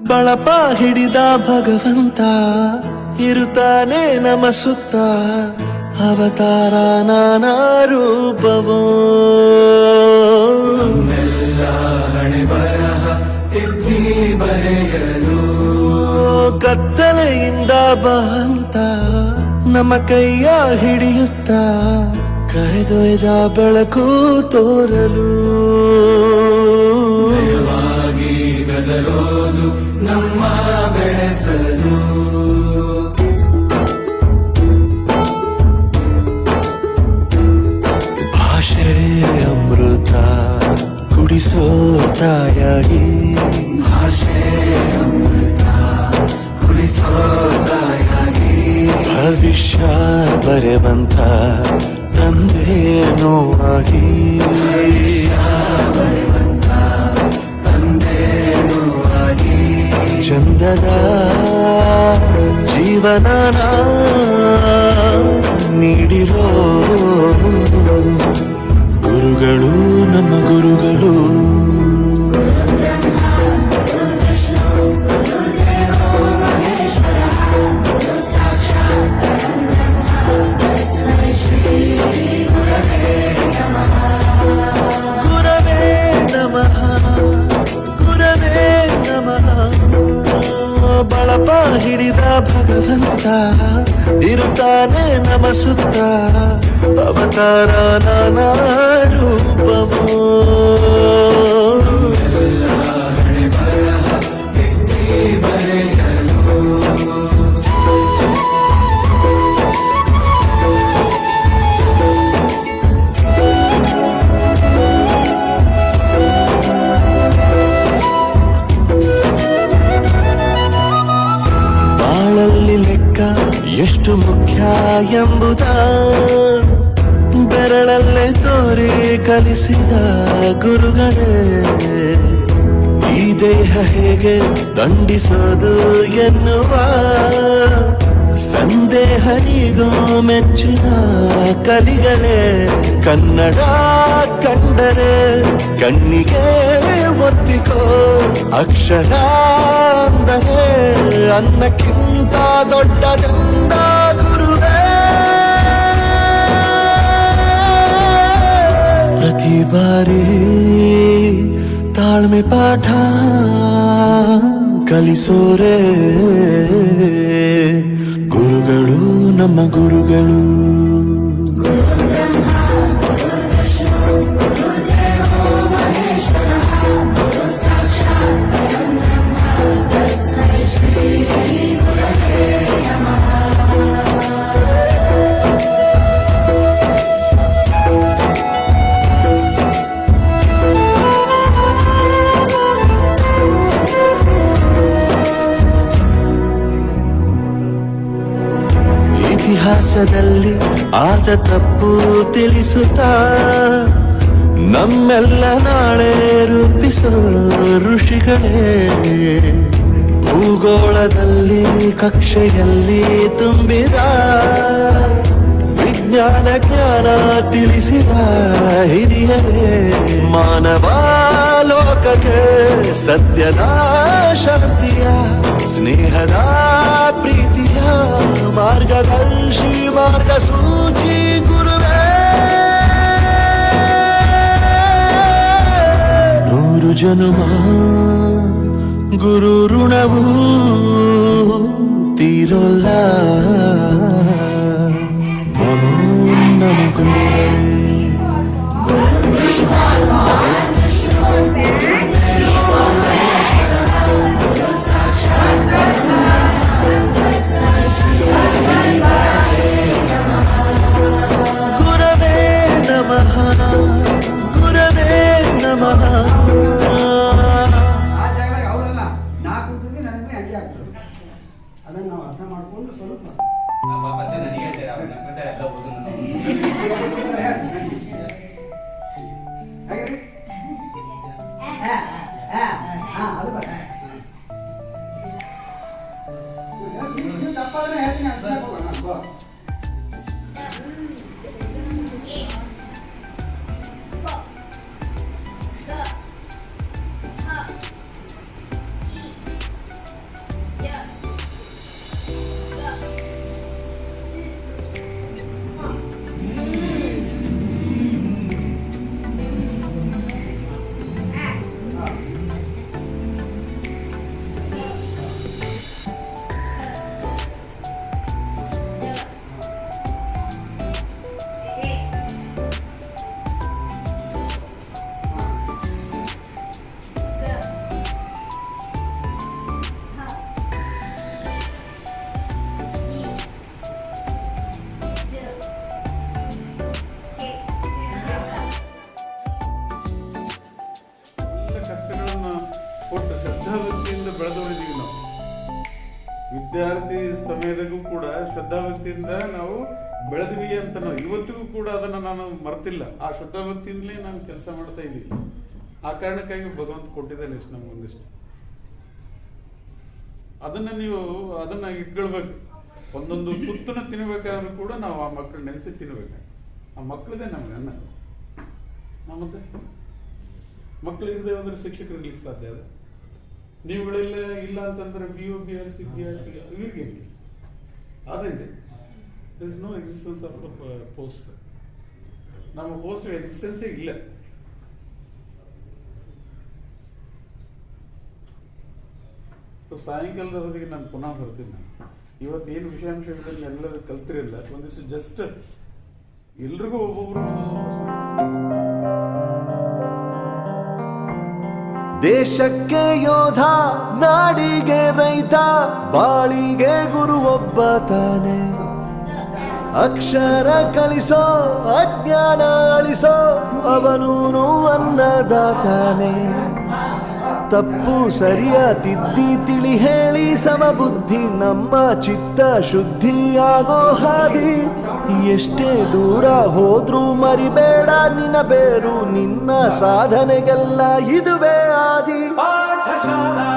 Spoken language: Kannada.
ಬಳಪ ಹಿಡಿದ ಭಗವಂತ ಇರುತ್ತಾನೆ ನಮ ಸುತ್ತ ಅವತಾರ ನಾನಾ ರೂಪವೋ ಹಣೆ ಬರಹ ತಿದ್ದಿ ಬರೆಯಲು ಕತ್ತಲೆಯಿಂದ ಬಂತ ನಮ್ಮ ಕೈಯ ಹಿಡಿಯುತ್ತ ಕರೆದೊಯ್ದ ಬೆಳಕು ತೋರಲು ಭಯವಾಗಿ ಗದರೋದು ನಮ್ಮ ಬೆಳೆಸಲು ಭಾಷೆ ಅಮೃತ ಕುಡಿಸೋ ತಾಯಾಗಿ ಭಾಷೆ ಅಮೃತ ಕುಡಿಸೋ ತಾಯಾಗಿ ಭವಿಷ್ಯ ಬರೆವಂತ ತಂದೇನೋ ಆಗಿ ಬರೆವಂತ ತಂದೇನೂ ಆಗಿ ಚಂದದ ಜೀವನ ನೀಡಿರೋ ಗುರುಗಳು ನಮ್ಮ ಗುರುಗಳು ಗುರವೇ ನಮಃ ಗುರವೇ ನಮಃ ಬಳಪ ಹಿಡಿದ ಭಗವಂತ ಇರುತ್ತಾನೆ ನಮ ಸುತ್ತ ಅವತಾರ ನಾನಾ ರೂಪವೋ ಹಣೆ ಬರಹ ತಿದ್ದಿ ಬರೆಯಲು ಬಾಳಲ್ಲಿ ಲೆಕ್ಕ ಎಷ್ಟು ಮುಖ್ಯ ಎಂಬುದ ಬೆರಳಲ್ಲೇ ತೋರಿ ಕಲಿಸಿದ ಗುರುಗಳೇ ಈ ದೇಹ ಹೇಗೆ ದಂಡಿಸೋದು ಎನ್ನುವ ಸಂದೇಹನಿಗೂ ಮೆಚ್ಚಿನ ಕಲಿಗಳೇ ಕನ್ನಡ ಕಂಡರೆ ಕಣ್ಣಿಗೆ ಒತ್ತಿಕೋ ಅಕ್ಷರ ಅಂದರೆ ಅನ್ನಕ್ಕಿಂತ ದೊಡ್ಡದೆಂದ ಗುರುವೇ ಪ್ರತಿ ಬಾರಿ ತಾಳ್ಮೆ ಪಾಠ ಕಲಿಸೋರೆ ಗುರುಗಳು ನಮ್ಮ ಗುರುಗಳು ಇತಿಹಾಸದಲ್ಲಿ ಆದ ತಪ್ಪು ತಿಳಿಸುತ್ತಾ ನಮ್ಮೆಲ್ಲ ನಾಳೆ ರೂಪಿಸೋ ಋಷಿಗಳೇ ಭೂಗೋಳದಲ್ಲಿ ಕಕ್ಷೆಯಲ್ಲಿ ತುಂಬಿದ ವಿಜ್ಞಾನ ಜ್ಞಾನ ತಿಳಿಸಿದ ಹಿರಿಯರೇ ಮಾನವ ಲೋಕಕ್ಕೆ ಸತ್ಯದ ಶಾಂತಿಯ ಸ್ನೇಹದ ಪ್ರೀತಿಯ ಮಾರ್ಗದರ್ಶಿ ಮಾರ್ಗಸೂಚಿ ಗುರುವೇ ನೂರು ಜನುಮ ಗುರು ಋಣವು ತೀರೋಲ್ಲ ನಮೋ ನಮ ಗುರುಗಳೇ ಗುರವೇ ನಮಃ ಗುರವೇ ನಮಃ ಆ ಜಾಗದಾಗ ಅವರಲ್ಲ ನಾ ಕೂತಿದ್ವಿ ನನಗೆ ಹಂಗೆ ಆಗ್ತದೆ ಅದನ್ನ ನಾವು ಅರ್ಥ ಮಾಡ್ಕೊಂಡು ಸ್ವಲ್ಪ ವಾಪಸ್ ನನಗೆ ಹೇಳ್ತೀರಾ ಎಲ್ಲ ಓದು ಕಷ್ಟಗಳನ್ನು ಕೊಟ್ಟು ಶ್ರದ್ಧಾಭಕ್ತಿಯಿಂದ ಬೆಳೆದವರಿದ್ದೀವಿ ನಾವು. ವಿದ್ಯಾರ್ಥಿ ಸಮಯದಾಗೂ ಕೂಡ ಶ್ರದ್ಧಾಭಕ್ತಿಯಿಂದ ನಾವು ಬೆಳೆದ್ವಿ ಅಂತ ನಾವು ಇವತ್ತಿಗೂ ಕೂಡ ಅದನ್ನು ನಾನು ಮರ್ತಿಲ್ಲ. ಆ ಶ್ರದ್ಧಾಭಕ್ತಿಯಿಂದಲೇ ನಾನು ಕೆಲಸ ಮಾಡ್ತಾ ಇದ್ದೀವಿ. ಆ ಕಾರಣಕ್ಕಾಗಿ ಭಗವಂತ ಕೊಟ್ಟಿದ್ದಾನೆ ಇಷ್ಟು ನಮ್ಗೆ ಒಂದಿಷ್ಟು. ಅದನ್ನ ಇಟ್ಕೊಳ್ಬೇಕು. ಒಂದೊಂದು ತುತ್ತನ್ನ ತಿನ್ಬೇಕಾದ್ರೂ ಕೂಡ ನಾವು ಆ ಮಕ್ಕಳು ನೆನೆಸಿ ತಿನ್ಬೇಕು. ಆ ಮಕ್ಕಳದೇ ನಮ್ಗೆ ಅನ್ನ. ಮತ್ತೆ ಮಕ್ಕಳು ಇರದೆ ಹೋದ್ರೆ ಶಿಕ್ಷಕರು ಇರ್ಲಿಕ್ಕೆ ಸಾಧ್ಯ ಅದ. ನೀವುಗಳೆಲ್ಲ ಇಲ್ಲ ಅಂತಂದ್ರೆ BO BRC BRC ಇವ್ರಿಗೆ ಅದೇನ್ರಿ there is no existence of post. ನಮ್ಮ ಪೋಸ್ಟ್ ಎಕ್ಸಿಸ್ಟೆನ್ಸೇ ಇಲ್ಲ. ಸಾಯಂಕಾಲದ ಹೊತ್ತಿಗೆ ನಾನು ಪುನಃ ಬರ್ತೀನಿ. ಇವತ್ತೇನು ವಿಷಯಾಂಶಗಳಲ್ಲಿ ಎಲ್ಲರೂ ಕಲ್ತಿರಲ್ಲ. ಒಂದಿಷ್ಟು ಜಸ್ಟ್ ಎಲ್ರಿಗೂ ಒಬ್ಬೊಬ್ರು ದೇಶಕ್ಕೆ ಯೋಧ, ನಾಡಿಗೆ ರೈತ, ಬಾಳಿಗೆ ಗುರು ಒಬ್ಬ ತಾನೆ. ಅಕ್ಷರ ಕಲಿಸೋ, ಅಜ್ಞಾನ ಅಳಿಸೋ, ಅವನೂನು ಅನ್ನದಾತಾನೆ. ತಪ್ಪು ಸರಿಯ ತಿದ್ದಿ ತಿಳಿ ಹೇಳಿ ಸಮಬುದ್ಧಿ ನಮ್ಮ ಚಿತ್ತ ಶುದ್ಧಿಯಾಗೋ ಹಾದಿ. ಎಷ್ಟೇ ದೂರ ಹೋದ್ರೂ ಮರಿಬೇಡ ನಿನ್ನ ಬೇರು, ನಿನ್ನ ಸಾಧನೆಗೆಲ್ಲ ಇದುವೇ ಆದಿ. ಪಾಠಶಾಲಾ